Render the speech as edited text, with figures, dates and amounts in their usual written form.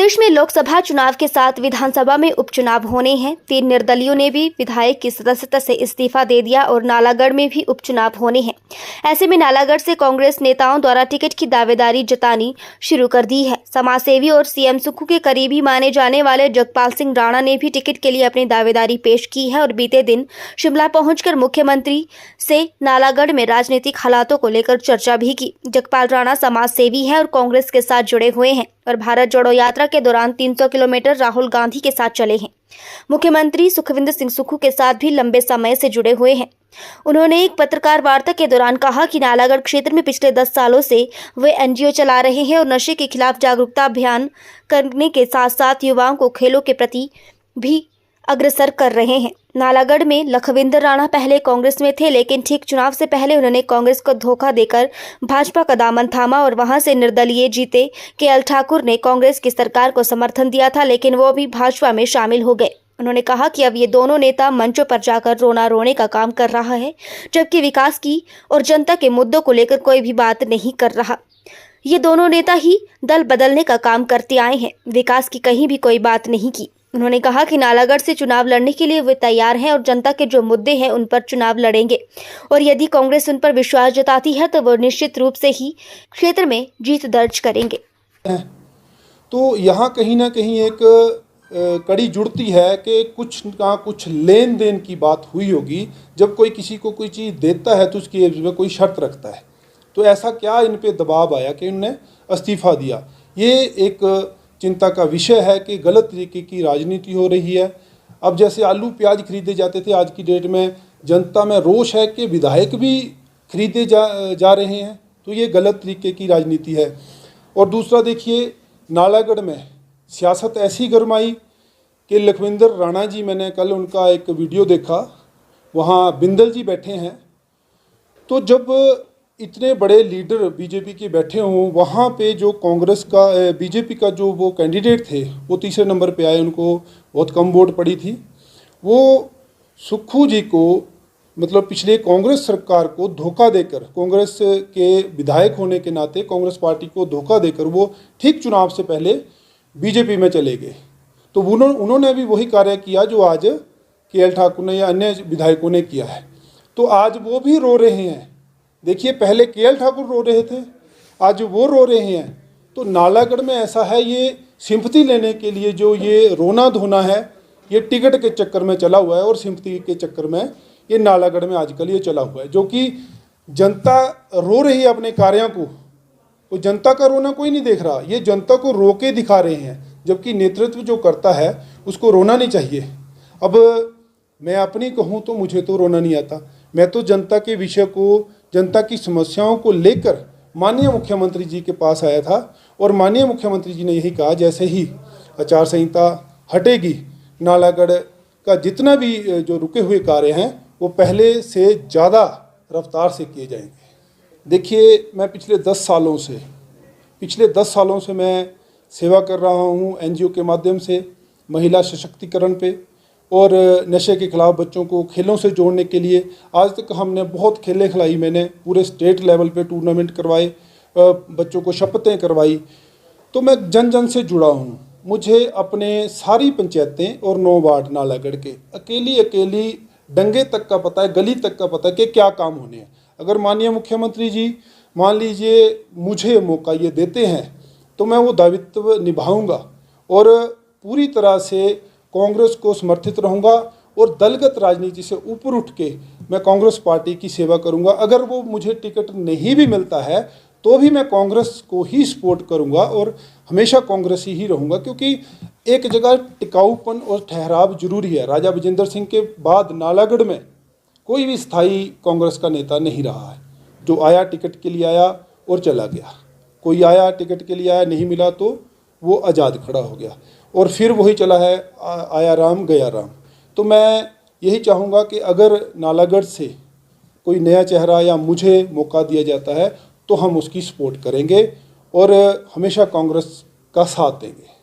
प्रदेश में लोकसभा चुनाव के साथ विधानसभा में उपचुनाव होने हैं। 3 निर्दलीयों ने भी विधायक की सदस्यता से इस्तीफा दे दिया और नालागढ़ में भी उपचुनाव होने हैं। ऐसे में नालागढ़ से कांग्रेस नेताओं द्वारा टिकट की दावेदारी जतानी शुरू कर दी है। समाजसेवी और सीएम सुक्खू के करीबी माने जाने वाले जगपाल सिंह राणा ने भी टिकट के लिए अपनी दावेदारी पेश की है और बीते दिन शिमला पहुंचकर मुख्यमंत्री से नालागढ़ में राजनीतिक हालातों को लेकर चर्चा भी की। जगपाल राणा समाजसेवी है और कांग्रेस के साथ जुड़े हुए हैं और भारत जोड़ो यात्रा के दौरान 300 किलोमीटर राहुल गांधी के साथ चले हैं। मुख्यमंत्री सुखविंदर सिंह सुक्खू के साथ भी लंबे समय से जुड़े हुए हैं। उन्होंने एक पत्रकार वार्ता के दौरान कहा कि नालागढ़ क्षेत्र में पिछले 10 सालों से वे एनजीओ चला रहे हैं और नशे के खिलाफ जागरूकता अभियान करने के साथ साथ युवाओं को खेलों के प्रति भी अग्रसर कर रहे हैं। नालागढ़ में लखविंदर राणा पहले कांग्रेस में थे, लेकिन ठीक चुनाव से पहले उन्होंने कांग्रेस को धोखा देकर भाजपा का दामन थामा और वहां से निर्दलीय जीते केएल ठाकुर ने कांग्रेस की सरकार को समर्थन दिया था, लेकिन वो भी भाजपा में शामिल हो गए। उन्होंने कहा कि अब ये दोनों नेता मंचों पर जाकर रोना रोने का काम कर रहा है, जबकि विकास की और जनता के मुद्दों को लेकर कोई भी बात नहीं कर रहा। ये दोनों नेता ही दल बदलने का काम करते आए हैं, विकास की कहीं भी कोई बात नहीं की। उन्होंने कहा कि नालागढ़ से चुनाव लड़ने के लिए वे तैयार हैं और जनता के जो मुद्दे हैं उन पर चुनाव लड़ेंगे और यदि कांग्रेस उन पर विश्वास जताती है तो वो निश्चित रूप से ही क्षेत्र में जीत दर्ज करेंगे। तो यहाँ कहीं ना कहीं एक कड़ी जुड़ती है कि कुछ ना कुछ लेन देन की बात हुई होगी। जब कोई किसी को कोई चीज़ देता है तो उसकी एवज में कोई शर्त रखता है। तो ऐसा क्या इन पे दबाव आया कि उन्होंने इस्तीफा दिया। ये एक चिंता का विषय है कि गलत तरीके की राजनीति हो रही है। अब जैसे आलू प्याज खरीदे जाते थे, आज की डेट में जनता में रोष है कि विधायक भी खरीदे जा रहे हैं। तो ये गलत तरीके की राजनीति है। और दूसरा देखिए, नालागढ़ में सियासत ऐसी गरमाई कि लखविंदर राणा जी, मैंने कल उनका एक वीडियो देखा, वहाँ बिंदल जी बैठे हैं। तो जब इतने बड़े लीडर बीजेपी के बैठे हों, वहाँ पे जो कांग्रेस का बीजेपी का जो वो कैंडिडेट थे वो तीसरे नंबर पे आए, उनको बहुत कम वोट पड़ी थी। वो सुक्खू जी को मतलब पिछले कांग्रेस सरकार को धोखा देकर, कांग्रेस के विधायक होने के नाते कांग्रेस पार्टी को धोखा देकर वो ठीक चुनाव से पहले बीजेपी में चले गए। तो उन्होंने भी वही कार्य किया जो आज केएल ठाकुर ने या अन्य विधायकों ने किया है। तो आज वो भी रो रहे हैं। देखिए, पहले केएल ठाकुर रो रहे थे, आज वो रो रहे हैं। तो नालागढ़ में ऐसा है, ये सिंपैथी लेने के लिए जो ये रोना धोना है, ये टिकट के चक्कर में चला हुआ है और सिंपैथी के चक्कर में ये नालागढ़ में आजकल ये चला हुआ है। जो कि जनता रो रही है अपने कार्यों को, तो जनता का रोना कोई नहीं देख रहा। ये जनता को रो के दिखा रहे हैं, जबकि नेतृत्व जो करता है उसको रोना नहीं चाहिए। अब मैं अपनी कहूँ तो मुझे तो रोना नहीं आता। मैं तो जनता के विषय को, जनता की समस्याओं को लेकर माननीय मुख्यमंत्री जी के पास आया था और माननीय मुख्यमंत्री जी ने यही कहा, जैसे ही आचार संहिता हटेगी, नालागढ़ का जितना भी जो रुके हुए कार्य हैं वो पहले से ज़्यादा रफ्तार से किए जाएंगे। देखिए, मैं पिछले 10 सालों से मैं सेवा कर रहा हूँ एनजीओ के माध्यम से महिला सशक्तिकरण पे और नशे के खिलाफ बच्चों को खेलों से जोड़ने के लिए। आज तक हमने बहुत खेलें खिलाई, मैंने पूरे स्टेट लेवल पे टूर्नामेंट करवाए, बच्चों को शपथें करवाई। तो मैं जन जन से जुड़ा हूँ। मुझे अपने सारी पंचायतें और 9 वार्ड नालागढ़ के अकेली डंगे तक का पता है, गली तक का पता है कि क्या काम होने हैं। अगर माननीय मुख्यमंत्री जी मान लीजिए मुझे मौका ये देते हैं तो मैं वो दायित्व निभाऊंगा और पूरी तरह से कांग्रेस को समर्थित रहूंगा और दलगत राजनीति से ऊपर उठ के मैं कांग्रेस पार्टी की सेवा करूंगा। अगर वो मुझे टिकट नहीं भी मिलता है तो भी मैं कांग्रेस को ही सपोर्ट करूंगा और हमेशा कांग्रेस ही रहूंगा, क्योंकि एक जगह टिकाऊपन और ठहराव जरूरी है। राजा विजेंद्र सिंह के बाद नालागढ़ में कोई भी स्थायी कांग्रेस का नेता नहीं रहा है। जो आया टिकट के लिए आया और चला गया, कोई आया टिकट के लिए आया, नहीं मिला तो वो आज़ाद खड़ा हो गया और फिर वही चला है, आया राम गया राम। तो मैं यही चाहूँगा कि अगर नालागढ़ से कोई नया चेहरा या मुझे मौका दिया जाता है तो हम उसकी सपोर्ट करेंगे और हमेशा कांग्रेस का साथ देंगे।